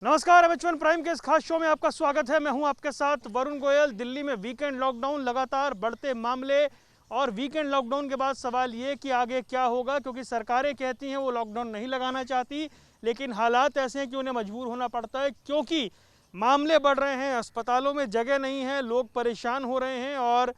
नमस्कार, एच1 प्राइम के इस खास शो में आपका स्वागत है। मैं हूं आपके साथ वरुण गोयल। दिल्ली में वीकेंड लॉकडाउन, लगातार बढ़ते मामले और वीकेंड लॉकडाउन के बाद सवाल ये कि आगे क्या होगा, क्योंकि सरकारें कहती हैं वो लॉकडाउन नहीं लगाना चाहती, लेकिन हालात ऐसे हैं कि उन्हें मजबूर होना पड़ता है क्योंकि मामले बढ़ रहे हैं, अस्पतालों में जगह नहीं है, लोग परेशान हो रहे हैं और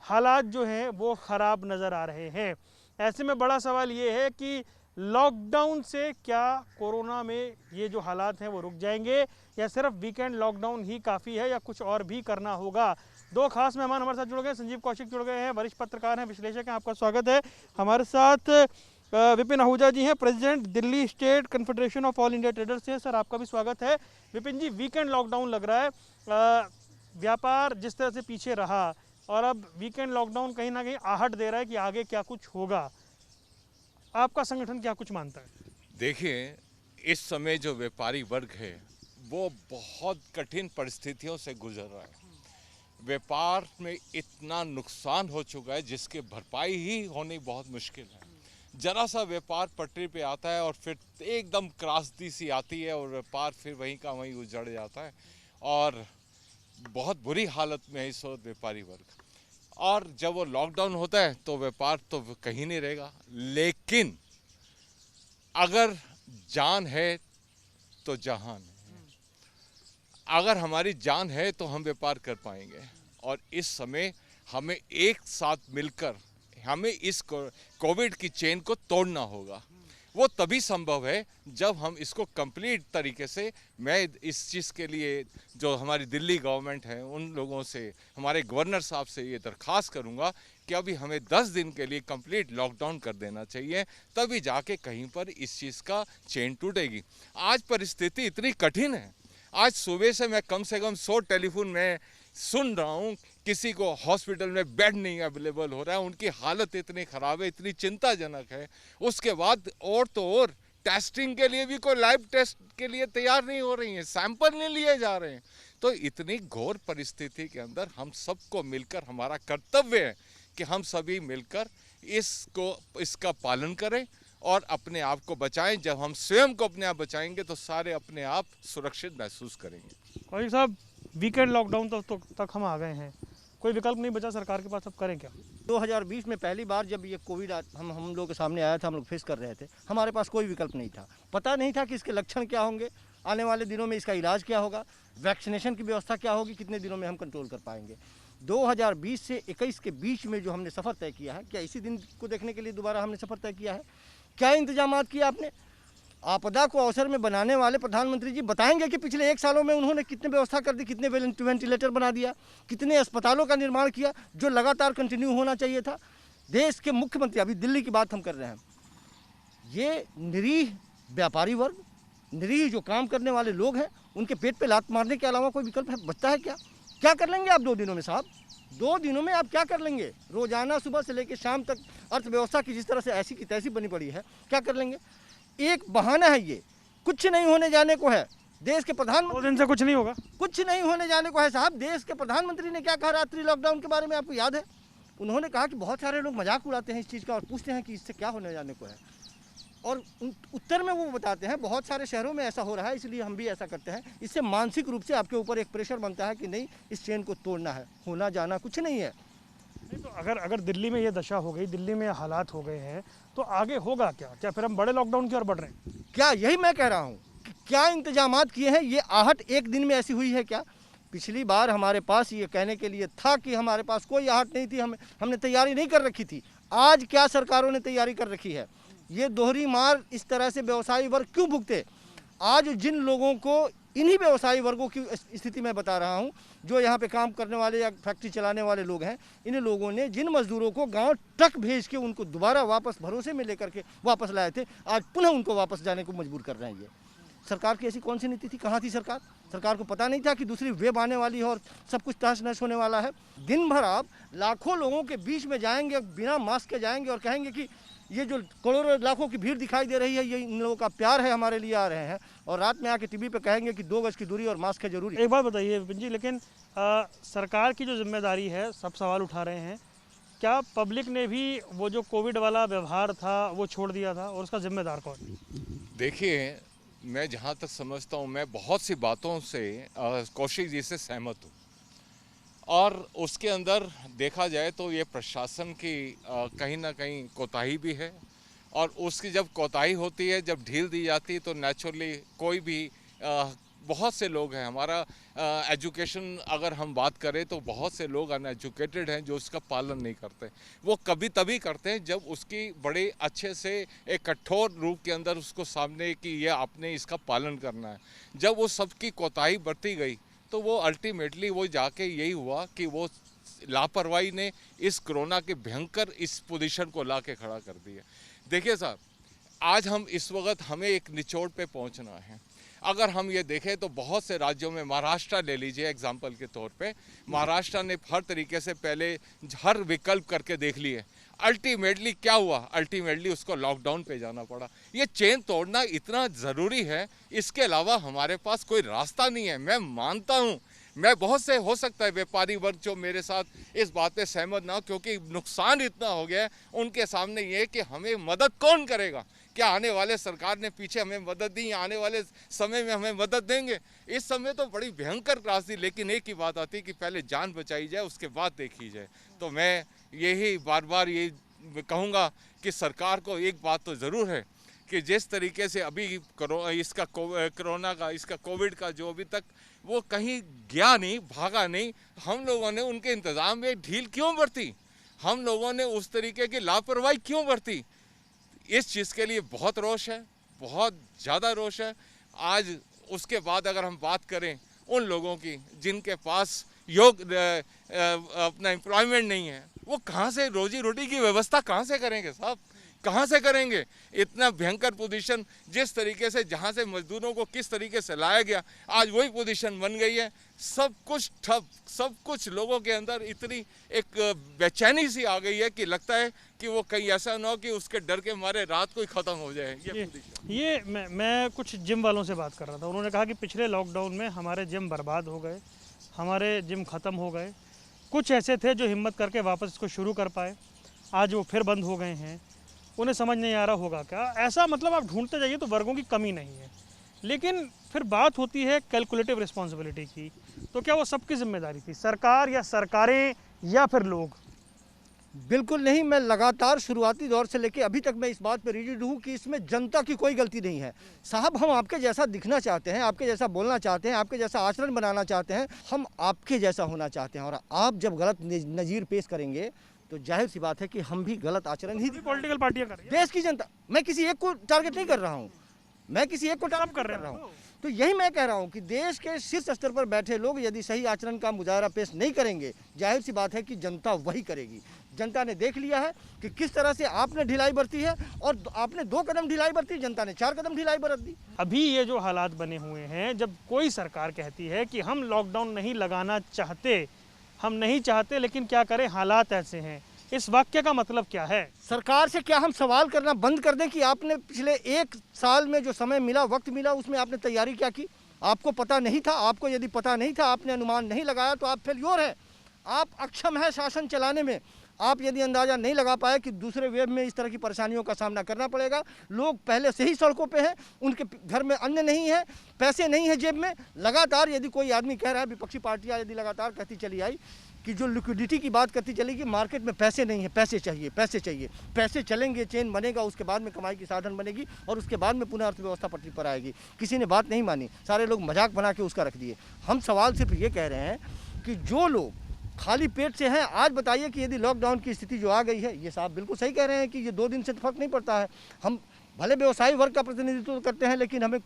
हालात जो हैं वो ख़राब नज़र आ रहे हैं। ऐसे में बड़ा सवाल ये है कि लॉकडाउन से क्या कोरोना में ये जो हालात हैं वो रुक जाएंगे या सिर्फ वीकेंड लॉकडाउन ही काफ़ी है या कुछ और भी करना होगा। दो खास मेहमान हमारे साथ जुड़ गए। संजीव कौशिक जुड़ गए हैं, वरिष्ठ पत्रकार हैं, विश्लेषक हैं, आपका स्वागत है। हमारे साथ विपिन आहूजा जी हैं, president Delhi state confederation of all India traders से। सर, आपका भी स्वागत है। विपिन जी, वीकेंड लॉकडाउन लग रहा है, व्यापार जिस तरह से पीछे रहा और अब वीकेंड लॉकडाउन कहीं ना कहीं आहट दे रहा है कि आगे क्या कुछ होगा। आपका संगठन क्या कुछ मानता है? देखिए, इस समय जो व्यापारी वर्ग है वो बहुत कठिन परिस्थितियों से गुजर रहा है। व्यापार में इतना नुकसान हो चुका है जिसकी भरपाई ही होनी बहुत मुश्किल है। जरा सा व्यापार पटरी पे आता है और फिर एकदम त्रासदी सी आती है और व्यापार फिर वहीं का वहीं उजड़ जाता है और बहुत बुरी हालत में है इस वक्त व्यापारी वर्ग। और जब वो लॉकडाउन होता है तो व्यापार तो कहीं नहीं रहेगा, लेकिन अगर जान है तो जहान है। अगर हमारी जान है तो हम व्यापार कर पाएंगे और इस समय हमें एक साथ मिलकर हमें इस कोविड की चेन को तोड़ना होगा। वो तभी संभव है जब हम इसको कंप्लीट तरीके से, मैं इस चीज़ के लिए जो हमारी दिल्ली गवर्नमेंट है उन लोगों से, हमारे गवर्नर साहब से ये दरख्वास्त करूंगा कि अभी हमें 10 दिन के लिए कंप्लीट लॉकडाउन कर देना चाहिए, तभी जाके कहीं पर इस चीज़ का चेन टूटेगी। आज परिस्थिति इतनी कठिन है, आज सुबह से मैं कम से कम 100 टेलीफोन में सुन रहा हूँ, किसी को हॉस्पिटल में बेड नहीं अवेलेबल हो रहा है, उनकी हालत इतनी ख़राब है, इतनी चिंताजनक है। उसके बाद और तो और टेस्टिंग के लिए भी कोई लाइव टेस्ट के लिए तैयार नहीं हो रही है, सैंपल नहीं लिए जा रहे हैं। तो इतनी घोर परिस्थिति के अंदर हम सबको मिलकर, हमारा कर्तव्य है कि हम सभी मिलकर इसका पालन करें और अपने आप को बचाएं। जब हम स्वयं को अपने आप बचाएंगे तो सारे अपने आप सुरक्षित महसूस करेंगे। कौशिक साहब, वीकेंड लॉकडाउन तक हम आ गए हैं, कोई विकल्प नहीं बचा सरकार के पास, अब करें क्या? 2020 में पहली बार जब ये कोविड हम लोग के सामने आया था, हम लोग फेस कर रहे थे, हमारे पास कोई विकल्प नहीं था। पता नहीं था कि इसके लक्षण क्या होंगे, आने वाले दिनों में इसका इलाज क्या होगा, वैक्सीनेशन की व्यवस्था क्या होगी, कितने दिनों में हम कंट्रोल कर पाएंगे। 2020 से 21 के बीच में जो हमने सफ़र तय किया है, क्या इसी दिन को देखने के लिए दोबारा हमने सफ़र तय किया है? क्या इंतजाम किया आपने? आपदा को अवसर में बनाने वाले प्रधानमंत्री जी बताएंगे कि पिछले 1 सालों में उन्होंने कितने व्यवस्था कर दी, कितने वेंटिलेटर बना दिया, कितने अस्पतालों का निर्माण किया जो लगातार कंटिन्यू होना चाहिए था। देश के मुख्यमंत्री, अभी दिल्ली की बात हम कर रहे हैं, ये निरीह व्यापारी वर्ग, निरीह जो काम करने वाले लोग हैं, उनके पेट पे लात मारने के अलावा कोई विकल्प बचता है क्या? क्या कर लेंगे आप 2 दिनों में साहब? 2 दिनों में आप क्या कर लेंगे? रोजाना सुबह से लेकर शाम तक अर्थव्यवस्था की जिस तरह से ऐसी की तैसी बनी पड़ी है, क्या कर लेंगे? एक बहाना है, ये कुछ नहीं होने जाने को है। देश के प्रधानमंत्री, 2 दिन से कुछ नहीं होगा, कुछ नहीं होने जाने को है साहब। देश के प्रधानमंत्री ने क्या कहा रात्रि लॉकडाउन के बारे में, आपको याद है? उन्होंने कहा कि बहुत सारे लोग मजाक उड़ाते हैं इस चीज़ का और पूछते हैं कि इससे क्या होने जाने को है, और उत्तर में वो बताते हैं बहुत सारे शहरों में ऐसा हो रहा है, इसलिए हम भी ऐसा करते हैं। इससे मानसिक रूप से आपके ऊपर एक प्रेशर बनता है कि नहीं, इस चेन को तोड़ना है, होना जाना कुछ नहीं है। नहीं तो अगर दिल्ली में ये दशा हो गई, दिल्ली में हालात हो गए हैं, तो आगे होगा क्या? क्या फिर हम बड़े लॉकडाउन की ओर बढ़ रहे हैं? क्या यही मैं कह रहा हूँ कि क्या इंतजामात किए हैं? ये आहट एक दिन में ऐसी हुई है क्या? पिछली बार हमारे पास ये कहने के लिए था कि हमारे पास कोई आहट नहीं थी, हमने तैयारी नहीं कर रखी थी। आज क्या सरकारों ने तैयारी कर रखी है? ये दोहरी मार इस तरह से व्यवसायी वर्ग क्यों भुगते? आज जिन लोगों को, इन्हीं व्यवसायी वर्गों की स्थिति मैं बता रहा हूं, जो यहाँ पे काम करने वाले या फैक्ट्री चलाने वाले लोग हैं, इन लोगों ने जिन मजदूरों को गांव ट्रक भेज के उनको दोबारा वापस भरोसे में लेकर के वापस लाए थे, आज पुनः उनको वापस जाने को मजबूर कर रहे हैं। ये सरकार की ऐसी कौन सी नीति थी? कहाँ थी सरकार? सरकार को पता नहीं था कि दूसरी वेव आने वाली है और सब कुछ तहस नहस होने वाला है। दिन भर आप लाखों लोगों के बीच में जाएंगे, बिना मास्क के जाएंगे और कहेंगे कि ये जो करोड़ों लाखों की भीड़ दिखाई दे रही है, ये इन लोगों का प्यार है, हमारे लिए आ रहे हैं, और रात में आके टीवी पे कहेंगे कि 2 गज की दूरी और मास्क है जरूरी। एक बात बताइए विपिन जी, लेकिन सरकार की जो जिम्मेदारी है, सब सवाल उठा रहे हैं, क्या पब्लिक ने भी वो जो कोविड वाला व्यवहार था वो छोड़ दिया था और उसका जिम्मेदार कौन? देखिए, मैं जहाँ तक समझता हूँ, मैं बहुत सी बातों से कौशिक जी से सहमत हूँ, और उसके अंदर देखा जाए तो ये प्रशासन की कहीं ना कहीं कोताही भी है, और उसकी जब कोताही होती है, जब ढील दी जाती है, तो नेचुरली कोई भी बहुत से लोग हैं हमारा एजुकेशन अगर हम बात करें तो बहुत से लोग अनएजुकेटेड हैं जो उसका पालन नहीं करते। वो कभी तभी करते हैं जब उसकी बड़े अच्छे से एक कठोर रूप के अंदर उसको सामने कि ये आपने इसका पालन करना है। जब वो सबकी कोताही बरती गई तो वो अल्टीमेटली वो जाके यही हुआ कि वो लापरवाही ने इस कोरोना के भयंकर इस पोजीशन को ला के खड़ा कर दिया। देखिए साहब, आज हम इस वक्त हमें एक निचोड़ पे पहुंचना है। अगर हम ये देखें तो बहुत से राज्यों में, महाराष्ट्र ले लीजिए एग्जाम्पल के तौर पे, महाराष्ट्र ने हर तरीके से पहले हर विकल्प करके देख लिए। अल्टीमेटली क्या हुआ? अल्टीमेटली उसको लॉकडाउन पे जाना पड़ा। ये चेन तोड़ना इतना ज़रूरी है, इसके अलावा हमारे पास कोई रास्ता नहीं है। मैं मानता हूँ, मैं बहुत से हो सकता है व्यापारी वर्ग जो मेरे साथ इस बात पे सहमत ना हो, क्योंकि नुकसान इतना हो गया है। उनके सामने ये कि हमें मदद कौन करेगा? क्या आने वाले सरकार ने पीछे हमें मदद दी, आने वाले समय में हमें मदद देंगे? इस समय तो बड़ी भयंकर त्रासदी, लेकिन एक ही बात आती है कि पहले जान बचाई जाए, उसके बाद देखी जाए। तो मैं यही बार बार ये कहूँगा कि सरकार को एक बात तो ज़रूर है कि जिस तरीके से अभी इसका कोरोना का, इसका कोविड का जो अभी तक वो कहीं गया नहीं, भागा नहीं, हम लोगों ने उनके इंतज़ाम में ढील क्यों बरती? हम लोगों ने उस तरीके की लापरवाही क्यों बरती? इस चीज़ के लिए बहुत रोष है, बहुत ज़्यादा रोष है। आज उसके बाद अगर हम बात करें उन लोगों की जिनके पास अपना एम्प्लॉयमेंट नहीं है, वो कहाँ से रोजी रोटी की व्यवस्था कहाँ से करेंगे साहब? कहाँ से करेंगे? इतना भयंकर पोजीशन, जिस तरीके से जहाँ से मजदूरों को किस तरीके से लाया गया, आज वही पोजीशन बन गई है। सब कुछ ठप, सब कुछ लोगों के अंदर इतनी एक बेचैनी सी आ गई है कि लगता है कि वो कहीं ऐसा ना हो कि उसके डर के मारे रात को ही ख़त्म हो जाए। ये मैं कुछ जिम वालों से बात कर रहा था। उन्होंने कहा कि पिछले लॉकडाउन में हमारे जिम बर्बाद हो गए, हमारे जिम ख़त्म हो गए। कुछ ऐसे थे जो हिम्मत करके वापस इसको शुरू कर पाए, आज वो फिर बंद हो गए हैं। उन्हें समझ नहीं आ रहा होगा क्या ऐसा। मतलब आप ढूंढते जाइए तो वर्गों की कमी नहीं है, लेकिन फिर बात होती है कैलकुलेटिव रिस्पॉन्सिबिलिटी की। तो क्या वो सबकी जिम्मेदारी थी, सरकार या सरकारें या फिर लोग? बिल्कुल नहीं। मैं लगातार शुरुआती दौर से लेकर अभी तक मैं इस बात पर रिजिड हूँ कि इसमें जनता की कोई गलती नहीं है। साहब, हम आपके जैसा दिखना चाहते हैं, आपके जैसा बोलना चाहते हैं, आपके जैसा आचरण बनाना चाहते हैं, हम आपके जैसा होना चाहते हैं। और आप जब गलत नज़ीर पेश करेंगे तो जाहिर सी बात है कि हम भी गलत आचरण ही पॉलिटिकल पार्टियां कर रही हैं। देश की जनता, मैं किसी एक को टारगेट नहीं कर रहा हूँ, मैं किसी एक को टारगेट कर रहा हूँ। तो यही मैं कह रहा हूँ कि देश के शीर्ष स्तर पर बैठे लोग यदि सही आचरण का मुजाहरा पेश नहीं करेंगे, जाहिर सी बात है कि जनता वही करेगी। जनता ने देख लिया है कि किस तरह से आपने ढिलाई बरती है, और आपने 2 कदम ढिलाई बरती, जनता ने 4 कदम ढिलाई बरत दी। अभी ये जो हालात बने हुए हैं, जब कोई सरकार कहती है कि हम लॉकडाउन नहीं लगाना चाहते, हम नहीं चाहते, लेकिन क्या करें, हालात ऐसे हैं, इस वाक्य का मतलब क्या है? सरकार से क्या हम सवाल करना बंद कर दें कि आपने पिछले 1 साल में जो समय मिला, वक्त मिला, उसमें आपने तैयारी क्या की? आपको पता नहीं था? आपको यदि पता नहीं था, आपने अनुमान नहीं लगाया, तो आप फेल्योर हैं, आप अक्षम हैं शासन चलाने में। आप यदि अंदाज़ा नहीं लगा पाए कि दूसरे वेव में इस तरह की परेशानियों का सामना करना पड़ेगा, लोग पहले से ही सड़कों पे हैं, उनके घर में अन्न नहीं है, पैसे नहीं है जेब में। लगातार यदि कोई आदमी कह रहा है, विपक्षी पार्टियां यदि लगातार कहती चली आई कि जो लिक्विडिटी की बात करती चली कि मार्केट में पैसे नहीं है, पैसे चाहिए, पैसे चाहिए, पैसे चलेंगे, चेन बनेगा, उसके बाद में कमाई की साधन बनेगी, और उसके बाद में पुनः अर्थव्यवस्था पटरी पर आएगी। किसी ने बात नहीं मानी, सारे लोग मजाक बना के उसका रख दिए। हम सवाल सिर्फ ये कह रहे हैं कि जो लोग खाली पेट से हैं, आज बताइए कि यदि लॉकडाउन की स्थिति जो आ गई है, ये साहब बिल्कुल सही कह रहे हैं कि ये 2 दिन से फर्क नहीं पड़ता है। हम भले व्यवसायी वर्ग का प्रतिनिधित्व करते हैं, लेकिन हमें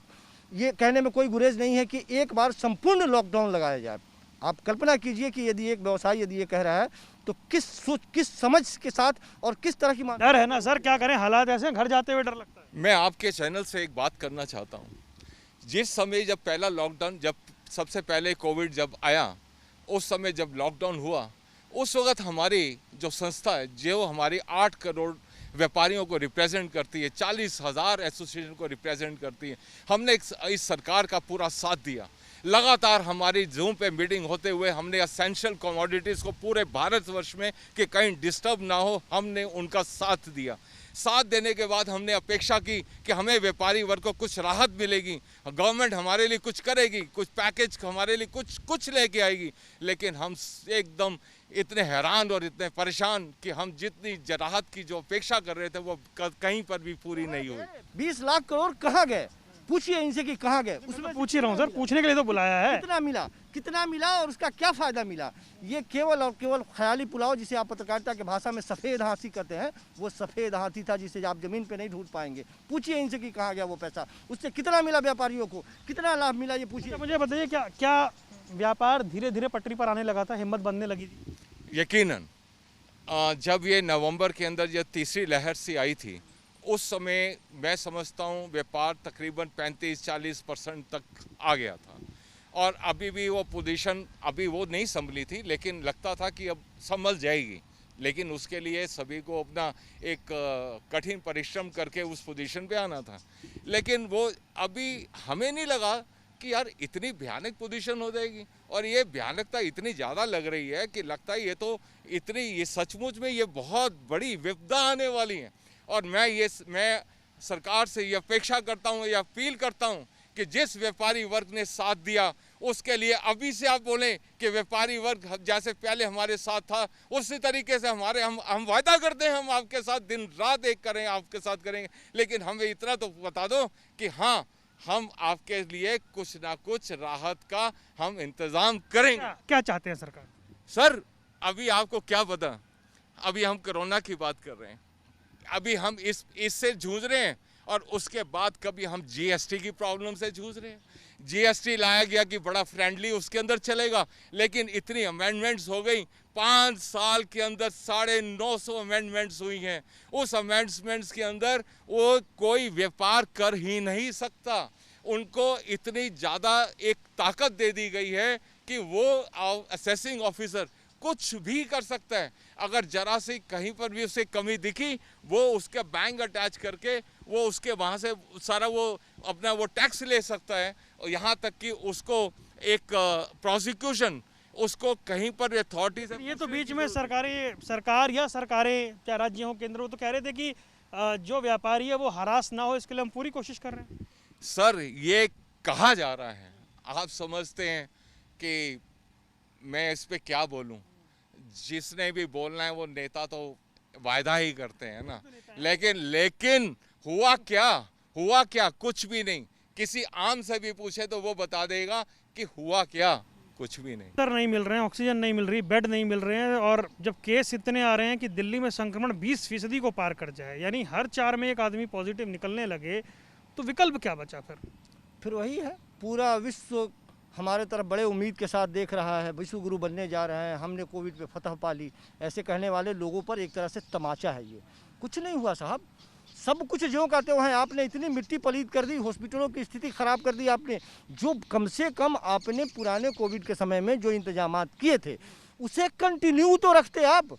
ये कहने में कोई गुरेज नहीं है कि एक बार संपूर्ण लॉकडाउन लगाया जाए। आप कल्पना कीजिए कि यदि एक व्यवसायी यदि ये कह रहा है तो किस समझ के साथ और किस तरह की डर है ना सर, क्या करें, हालात ऐसे हैं, घर जाते हुए डर लगता है। मैं आपके चैनल से एक बात करना चाहता हूँ। जिस समय जब पहला लॉकडाउन, जब सबसे पहले कोविड जब आया, उस समय जब लॉकडाउन हुआ, उस वक्त हमारी जो संस्था है, जो हमारी 8 करोड़ व्यापारियों को रिप्रेजेंट करती है, 40,000 एसोसिएशन को रिप्रेजेंट करती है, हमने इस सरकार का पूरा साथ दिया। लगातार हमारी जूम पे मीटिंग होते हुए हमने एसेंशियल कमोडिटीज़ को पूरे भारतवर्ष में कि कहीं डिस्टर्ब ना हो, हमने उनका साथ दिया। साथ देने के बाद हमने अपेक्षा की कि हमें व्यापारी वर्ग को कुछ राहत मिलेगी, गवर्नमेंट हमारे लिए कुछ करेगी, कुछ पैकेज हमारे लिए कुछ लेके आएगी, लेकिन हम एकदम इतने हैरान और इतने परेशान कि हम जितनी राहत की जो अपेक्षा कर रहे थे वो कहीं पर भी पूरी नहीं हुई। 20 लाख करोड़ कहाँ गए? पूछिए इनसे कि कहाँ गए। उसमें पूछ ही रहा हूँ सर, पूछने के लिए तो बुलाया है। कितना मिला और उसका क्या फायदा मिला? ये केवल और केवल ख्याली पुलाव, जिसे आप पत्रकारिता की भाषा में सफ़ेद हाथी कहते हैं, वो सफ़ेद हाथी था जिसे आप ज़मीन पे नहीं ढूंढ पाएंगे। पूछिए इनसे कि कहाँ गया वो पैसा, उससे कितना मिला व्यापारियों को, कितना लाभ मिला, ये पूछिए। मुझे बताइए क्या व्यापार धीरे धीरे पटरी पर आने लगा था, हिम्मत बनने लगी थी? यकीनन जब ये नवंबर के अंदर ये तीसरी लहर सी आई थी, उस समय मैं समझता हूँ व्यापार तकरीबन 35-40% तक आ गया था, और अभी भी वो पोजीशन अभी वो नहीं संभली थी, लेकिन लगता था कि अब संभल जाएगी। लेकिन उसके लिए सभी को अपना एक कठिन परिश्रम करके उस पोजीशन पे आना था। लेकिन वो अभी हमें नहीं लगा कि यार इतनी भयानक पोजीशन हो जाएगी, और ये भयानकता इतनी ज़्यादा लग रही है कि लगता है ये सचमुच में ये बहुत बड़ी विपदा आने वाली है। और मैं सरकार से ये अपेक्षा करता हूँ, ये अपील करता हूँ कि जिस व्यापारी वर्ग ने साथ दिया उसके लिए अभी से आप बोलें कि व्यापारी वर्ग जैसे पहले हमारे साथ था उसी तरीके से हम वायदा करते हैं, हम आपके साथ दिन रात एक करें, आपके साथ करेंगे, लेकिन हमें इतना तो बता दो कि हाँ, हम आपके लिए कुछ ना कुछ राहत का हम इंतजाम करेंगे। क्या चाहते हैं सरकार? सर अभी आपको क्या पता, अभी हम कोरोना की बात कर रहे हैं, अभी हम इससे जूझ रहे हैं, और उसके बाद कभी हम जीएसटी की प्रॉब्लम से जूझ रहे हैं। जीएसटी लाया गया कि बड़ा फ्रेंडली उसके अंदर चलेगा, लेकिन इतनी अमेंडमेंट्स हो गई, 5 साल के अंदर 950 अमेंडमेंट्स हुई हैं। उस अमेंडमेंट्स के अंदर वो कोई व्यापार कर ही नहीं सकता। उनको इतनी ज़्यादा एक ताकत दे दी गई है कि वो असेसिंग ऑफिसर कुछ भी कर सकता है। अगर जरा सी कहीं पर भी उसे कमी दिखी, वो उसके बैंक अटैच करके वो उसके वहाँ से सारा वो अपना वो टैक्स ले सकता है, और यहाँ तक कि उसको एक प्रोसिक्यूशन उसको कहीं पर अथॉरिटी से। ये तो बीच में सरकार या सरकारें, चाहे राज्य हो केंद्र हो, तो कह रहे थे कि जो व्यापारी है वो हरास ना हो, इसके लिए हम पूरी कोशिश कर रहे हैं। सर ये कहा जा रहा है, आप समझते हैं कि मैं इस पे क्या बोलूं। जिसने भी बोलना है वो नेता तो वायदा ही करते हैं ना, लेकिन हुआ क्या? कुछ भी नहीं। किसी आम से भी पूछे तो वो बता देगा कि हुआ क्या, कुछ भी नहीं। डॉक्टर नहीं मिल रहे हैं, ऑक्सीजन नहीं मिल रही, बेड नहीं मिल रहे हैं, और जब केस इतने आ रहे हैं कि दिल्ली में संक्रमण 20% को पार कर जाए, यानी हर 4 में एक आदमी पॉजिटिव निकलने लगे, तो विकल्प क्या बचा फिर? वही है, पूरा विश्व हमारे तरफ बड़े उम्मीद के साथ देख रहा है, विश्व गुरु बनने जा रहे हैं, हमने कोविड पे फतह पा ली, ऐसे कहने वाले लोगों पर एक तरह से तमाचा है। ये कुछ नहीं हुआ साहब, सब कुछ ज्यों का त्यों है। आपने इतनी मिट्टी पलीत कर दी, हॉस्पिटलों की स्थिति ख़राब कर दी आपने। जो कम से कम आपने पुराने कोविड के समय में जो इंतजामात किए थे उसे कंटिन्यू तो रखते आप।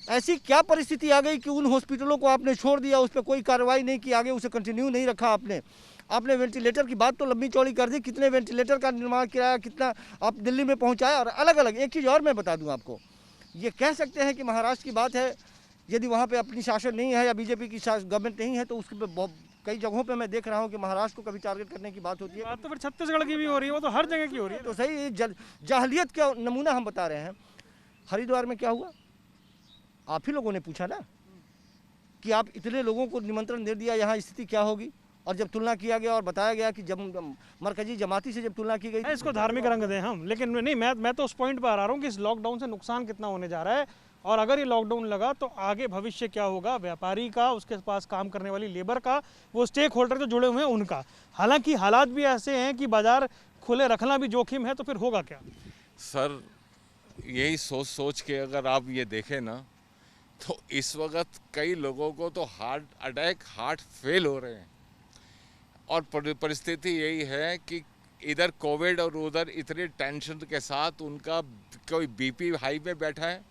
ऐसी क्या परिस्थिति आ गई कि उन हॉस्पिटलों को आपने छोड़ दिया, उस पर कोई कार्रवाई नहीं की, आगे उसे कंटिन्यू नहीं रखा आपने वेंटिलेटर की बात तो लंबी चौड़ी कर दी, कितने वेंटिलेटर का निर्माण किया, कितना आप दिल्ली में पहुंचाया, और अलग अलग। एक चीज़ और मैं बता दूं आपको, ये कह सकते हैं कि महाराष्ट्र की बात है, यदि वहाँ पे अपनी शासन नहीं है या बीजेपी की गवर्नमेंट नहीं है, तो उसके पे कई जगहों पे मैं देख रहा हूँ कि महाराष्ट्र को कभी टारगेट करने की बात होती है। बात तो फिर छत्तीसगढ़ की भी हो रही है, वो तो हर जगह की हो रही है। तो सही जाहलियत का नमूना हम बता रहे हैं। हरिद्वार में क्या हुआ, आप ही लोगों ने पूछा ना कि आप इतने लोगों को निमंत्रण दे दिया, यहाँ स्थिति क्या होगी, और जब तुलना किया गया और बताया गया कि जब मरकजी जमाती से जब तुलना की गई, इसको धार्मिक रंग दें हम, लेकिन नहीं, मैं तो उस पॉइंट पर आ रहा हूँ कि इस लॉकडाउन से नुकसान कितना होने जा रहा है, और अगर ये लॉकडाउन लगा तो आगे भविष्य क्या होगा व्यापारी का, उसके पास काम करने वाली लेबर का, वो स्टेक होल्डर जो जुड़े हुए हैं उनका। हालांकि हालात भी ऐसे हैं कि बाजार खुले रखना भी जोखिम है, तो फिर होगा क्या? सर यही सोच के अगर आप ये देखें ना, तो इस वक्त कई लोगों को तो हार्ट फेल हो रहे हैं, और परिस्थिति यही है कि इधर कोविड और उधर इतनी टेंशन के साथ उनका कोई बीपी हाई में बैठा है,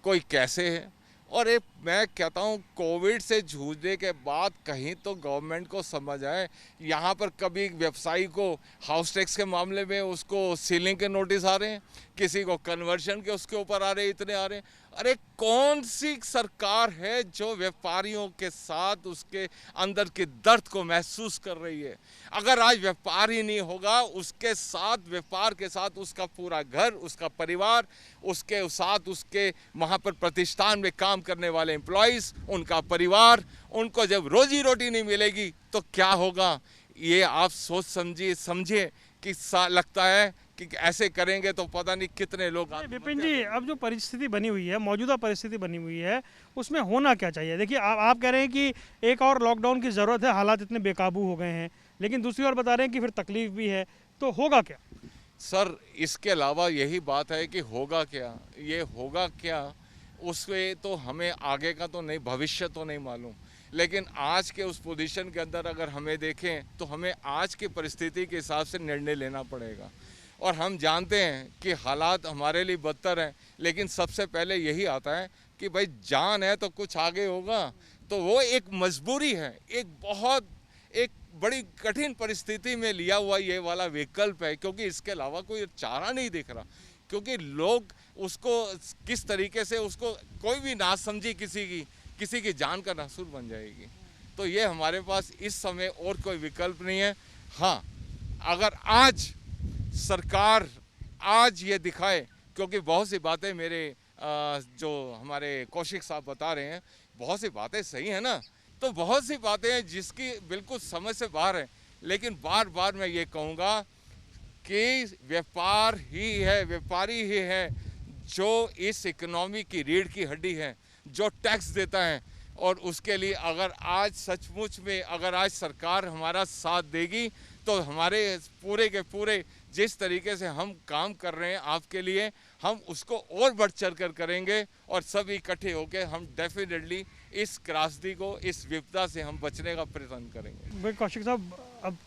कोई कैसे है, और एक मैं कहता हूँ कोविड से जूझने के बाद कहीं तो गवर्नमेंट को समझ आए। यहाँ पर कभी व्यवसायी को हाउस टैक्स के मामले में उसको सीलिंग के नोटिस आ रहे हैं, किसी को कन्वर्शन के उसके ऊपर आ रहे हैं, इतने आ रहे हैं। अरे कौन सी सरकार है जो व्यापारियों के साथ उसके अंदर के दर्द को महसूस कर रही है? अगर आज व्यापार ही नहीं होगा, उसके साथ व्यापार के साथ उसका पूरा घर, उसका परिवार, उसके साथ उसके वहाँ पर प्रतिष्ठान में काम करने वाले एम्प्लॉइज़, उनका परिवार, उनको जब रोजी रोटी नहीं मिलेगी तो क्या होगा? ये आप सोच समझिए कि लगता है कि ऐसे करेंगे तो पता नहीं कितने लोग। विपिन जी, अब जो परिस्थिति बनी हुई है, मौजूदा परिस्थिति बनी हुई है, उसमें होना क्या चाहिए? देखिए, आप कह रहे हैं कि एक और लॉकडाउन की ज़रूरत है, हालात इतने बेकाबू हो गए हैं, लेकिन दूसरी ओर बता रहे हैं कि फिर तकलीफ भी है, तो होगा क्या? सर, इसके अलावा यही बात है कि होगा क्या, ये होगा क्या, उसमें तो हमें आगे का तो नहीं, भविष्य तो नहीं मालूम। लेकिन आज के उस पोजीशन के अंदर अगर हमें देखें तो हमें आज की परिस्थिति के हिसाब से निर्णय लेना पड़ेगा। और हम जानते हैं कि हालात हमारे लिए बदतर हैं, लेकिन सबसे पहले यही आता है कि भाई जान है तो कुछ आगे होगा। तो वो एक मजबूरी है, एक बड़ी कठिन परिस्थिति में लिया हुआ ये वाला विकल्प है, क्योंकि इसके अलावा कोई चारा नहीं दिख रहा। क्योंकि लोग उसको किस तरीके से, उसको कोई भी नासमझी किसी की जान का नासूर बन जाएगी। तो ये हमारे पास इस समय और कोई विकल्प नहीं है। हाँ, अगर आज सरकार आज ये दिखाए, क्योंकि बहुत सी बातें मेरे जो हमारे कौशिक साहब बता रहे हैं, बहुत सी बातें सही है ना, तो बहुत सी बातें हैं जिसकी बिल्कुल समझ से बाहर है। लेकिन बार बार मैं ये कहूँगा कि व्यापारी ही है जो इस इकोनॉमी की रीढ़ की हड्डी है, जो टैक्स देता है। और उसके लिए अगर आज सचमुच में अगर आज सरकार हमारा साथ देगी तो हमारे पूरे के पूरे जिस तरीके से हम काम कर रहे हैं आपके लिए, हम उसको और बढ़ चढ़ कर करेंगे और सब इकट्ठे होकर हम डेफिनेटली इस त्रासदी को, इस विपदा से हम बचने का प्रयत्न करेंगे। भाई कौशिक साहब, अब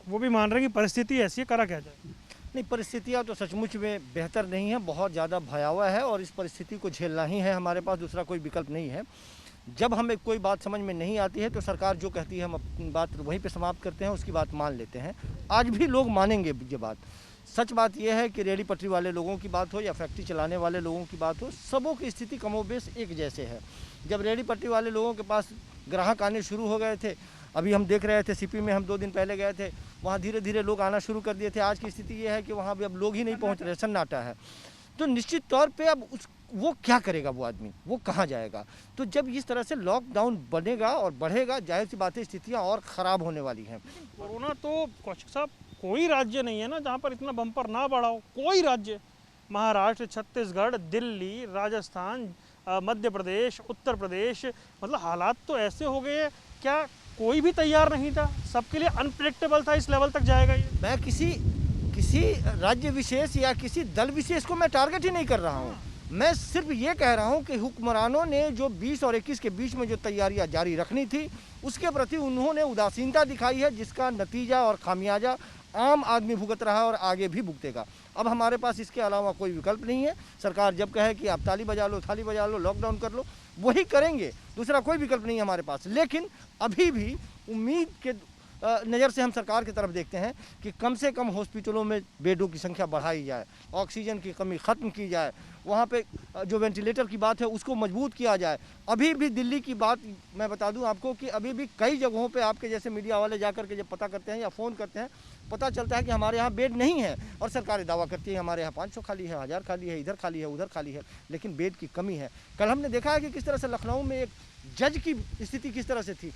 वो भी मान रहे हैं कि परिस्थिति ऐसी है, करा क्या जाए? नहीं, परिस्थितियाँ तो सचमुच में बेहतर नहीं है, बहुत ज़्यादा भयावह है और इस परिस्थिति को झेलना ही है, हमारे पास दूसरा कोई विकल्प नहीं है। जब हमें कोई बात समझ में नहीं आती है तो सरकार जो कहती है हम अपनी बात वहीं पे समाप्त करते हैं, उसकी बात मान लेते हैं। आज भी लोग मानेंगे ये बात। सच बात यह है कि रेहड़ी पटरी वाले लोगों की बात हो या फैक्ट्री चलाने वाले लोगों की बात हो, सबों की स्थिति कमोबेश एक जैसे है। जब रेहड़ी पटरी वाले लोगों के पास ग्राहक आने शुरू हो गए थे, अभी हम देख रहे थे सीपी में, हम 2 दिन पहले गए थे, वहाँ धीरे धीरे लोग आना शुरू कर दिए थे। आज की स्थिति ये है कि वहाँ भी अब लोग ही नहीं पहुँच रहे, सन्नाटा है। तो निश्चित तौर पे अब वो क्या करेगा, वो आदमी वो कहाँ जाएगा? तो जब इस तरह से लॉकडाउन बनेगा और बढ़ेगा, जाहिर सी बात है स्थितियाँ और ख़राब होने वाली हैं। कोरोना तो कौशिक साहब कोई राज्य नहीं है ना जहाँ पर इतना बम्पर ना बढ़ा हो। कोई राज्य, महाराष्ट्र, छत्तीसगढ़, दिल्ली, राजस्थान, मध्य प्रदेश, उत्तर प्रदेश, मतलब हालात तो ऐसे हो गए, क्या कोई भी तैयार नहीं था? सबके लिए अनप्रेडिक्टेबल था इस लेवल तक जाएगा ये। मैं किसी राज्य विशेष या किसी दल विशेष को मैं टारगेट ही नहीं कर रहा हूँ। मैं सिर्फ ये कह रहा हूँ कि हुक्मरानों ने जो 20 और 21 के बीच में जो तैयारियां जारी रखनी थी, उसके प्रति उन्होंने उदासीनता दिखाई है, जिसका नतीजा और खामियाजा आम आदमी भुगत रहा और आगे भी भुगतेगा। अब हमारे पास इसके अलावा कोई विकल्प नहीं है। सरकार जब कहे कि आप ताली बजा लो, थाली बजा लो, लॉकडाउन कर लो, वही करेंगे, दूसरा कोई विकल्प नहीं है हमारे पास। लेकिन अभी भी उम्मीद के नज़र से हम सरकार की तरफ देखते हैं कि कम से कम हॉस्पिटलों में बेडों की संख्या बढ़ाई जाए, ऑक्सीजन की कमी ख़त्म की जाए, वहाँ पे जो वेंटिलेटर की बात है उसको मजबूत किया जाए। अभी भी दिल्ली की बात मैं बता दूं आपको कि अभी भी कई जगहों पे आपके जैसे मीडिया वाले जाकर के जब पता करते हैं या फ़ोन करते हैं, पता चलता है कि हमारे यहाँ बेड नहीं है और सरकार दावा करती है हमारे यहाँ 500 खाली है, 1000 खाली है, इधर खाली है, उधर खाली है, लेकिन बेड की कमी है। कल हमने देखा है कि किस तरह से लखनऊ में एक जज की स्थिति किस तरह से थी,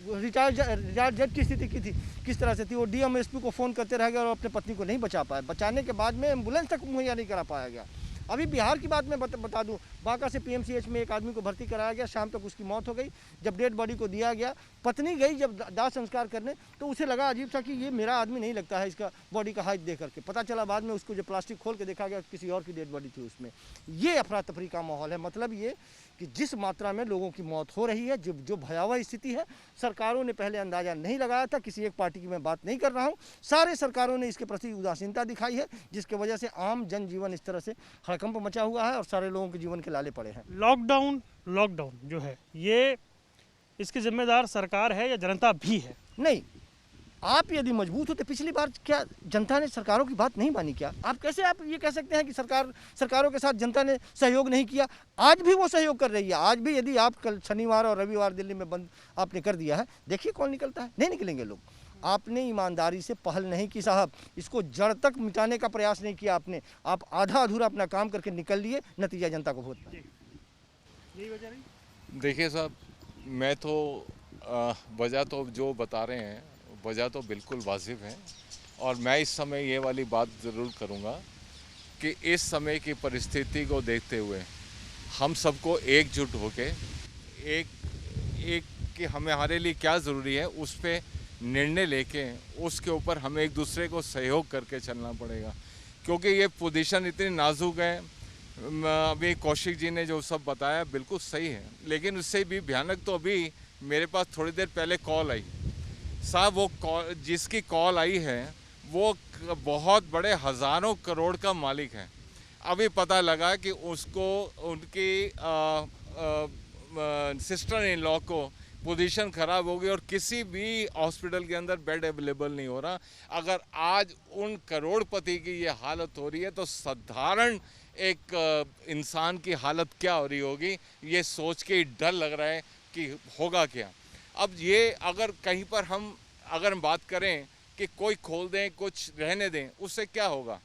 रिटायर्ड जज की स्थिति की थी किस तरह से थी। वो डीएमएसपी को फ़ोन करते रह गए और अपने पत्नी को नहीं बचा पाए। बचाने के बाद में एम्बुलेंस तक मुहैया नहीं करा पाया गया। अभी बिहार की बात मैं बता दूं, बांका से पीएमसीएच में एक आदमी को भर्ती कराया गया, शाम तक उसकी मौत हो गई। जब डेड बॉडी को दिया गया, पत्नी गई जब दाह संस्कार करने, तो उसे लगा अजीब सा कि ये मेरा आदमी नहीं लगता है, इसका बॉडी का हाइट देख करके। पता चला बाद में उसको जब प्लास्टिक खोल के देखा गया किसी और की डेड बॉडी थी उसमें। ये अफरा तफरी का माहौल है। मतलब ये कि जिस मात्रा में लोगों की मौत हो रही है, जो भयावह स्थिति है, सरकारों ने पहले अंदाज़ा नहीं लगाया था। किसी एक पार्टी की मैं बात नहीं कर रहा हूँ, सारे सरकारों ने इसके प्रति उदासीनता दिखाई है, जिसकी वजह से आम जनजीवन इस तरह से हड़कंप मचा हुआ है और सारे लोगों के जीवन के के लाले पड़े हैं। लॉकडाउन जो है ये इसकी जिम्मेदार सरकार है या जनता भी है? नहीं, आप यदि मजबूत हो तो पिछली बार क्या जनता ने सरकारों की बात नहीं मानी क्या? आप कैसे आप ये कह सकते हैं कि सरकारों के साथ जनता ने सहयोग नहीं किया? आज भी वो सहयोग कर रही है। आज भी यदि आप कल शनिवार और रविवार दिल्ली में बंद आपने कर दिया है, देखिए कौन निकलता है। नहीं निकलेंगे लोग। आपने ईमानदारी से पहल नहीं की साहब, इसको जड़ तक मिटाने का प्रयास नहीं किया आपने। आप आधा अधूरा अपना काम करके निकल लिए, नतीजा जनता को भुगतना। यही वजह नहीं? देखिए साहब, मैं तो वजह तो जो बता रहे हैं वजह तो बिल्कुल वाजिब है, और मैं इस समय ये वाली बात ज़रूर करूँगा कि इस समय की परिस्थिति को देखते हुए हम सबको एकजुट होके एक कि हमारे लिए क्या ज़रूरी है उस पर निर्णय लेके उसके ऊपर हमें एक दूसरे को सहयोग करके चलना पड़ेगा, क्योंकि ये पोजीशन इतनी नाजुक है। अभी कौशिक जी ने जो सब बताया बिल्कुल सही है, लेकिन उससे भी भयानक तो अभी मेरे पास थोड़ी देर पहले कॉल आई साहब। वो कॉल, जिसकी कॉल आई है वो बहुत बड़े हज़ारों करोड़ का मालिक है। अभी पता लगा कि उसको उनकी सिस्टर इन लॉ को पोजीशन ख़राब हो गई और किसी भी हॉस्पिटल के अंदर बेड अवेलेबल नहीं हो रहा। अगर आज उन करोड़पति की ये हालत हो रही है तो साधारण एक इंसान की हालत क्या हो रही होगी, ये सोच के डर लग रहा है कि होगा क्या। अब ये अगर कहीं पर हम बात करें कि कोई खोल दें कुछ रहने दें, उससे क्या होगा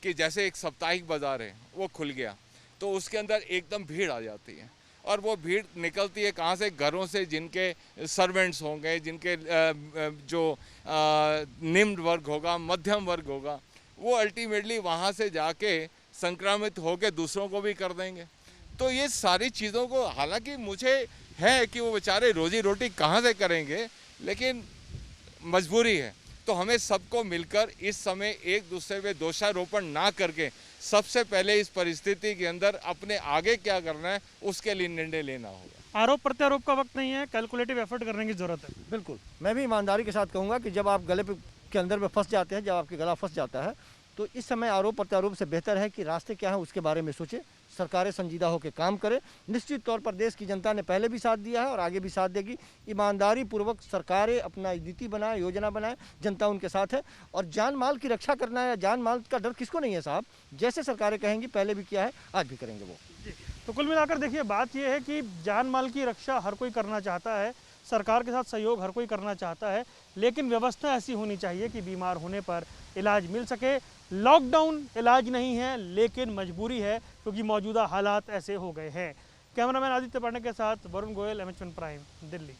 कि जैसे एक साप्ताहिक बाज़ार है वो खुल गया तो उसके अंदर एकदम भीड़ आ जाती है, और वो भीड़ निकलती है कहाँ से? घरों से, जिनके सर्वेंट्स होंगे, जिनके जो निम्न वर्ग होगा, मध्यम वर्ग होगा, वो अल्टीमेटली वहाँ से जाके संक्रमित होकर दूसरों को भी कर देंगे। तो ये सारी चीज़ों को, हालांकि मुझे है कि वो बेचारे रोजी रोटी कहाँ से करेंगे, लेकिन मजबूरी है। तो हमें सबको मिलकर इस समय एक दूसरे पे दोषारोपण ना करके सबसे पहले इस परिस्थिति के अंदर अपने आगे क्या करना है उसके लिए निर्णय लेना होगा। आरोप प्रत्यारोप का वक्त नहीं है, कैलकुलेटिव एफर्ट करने की जरूरत है। बिल्कुल, मैं भी ईमानदारी के साथ कहूँगा कि जब आप गले के अंदर में फंस जाते हैं, जब आपके गला फंस जाता है, तो इस समय आरोप प्रत्यारोप से बेहतर है कि रास्ते क्या हैं उसके बारे में सोचें। सरकारें संजीदा होकर काम करें। निश्चित तौर पर देश की जनता ने पहले भी साथ दिया है और आगे भी साथ देगी। ईमानदारी पूर्वक सरकारें अपना नीति बनाएं, योजना बनाएं, जनता उनके साथ है। और जान माल की रक्षा करना है, जान माल का डर किसको नहीं है साहब? जैसे सरकारें कहेंगी, पहले भी किया है, आज भी करेंगे वो। तो कुल मिलाकर देखिए, बात यह है कि जान माल की रक्षा हर कोई करना चाहता है, सरकार के साथ सहयोग हर कोई करना चाहता है, लेकिन व्यवस्था ऐसी होनी चाहिए कि बीमार होने पर इलाज मिल सके। लॉकडाउन इलाज नहीं है, लेकिन मजबूरी है, क्योंकि मौजूदा हालात ऐसे हो गए हैं। कैमरामैन आदित्य पांडे के साथ वरुण गोयल, MH1 प्राइम, दिल्ली।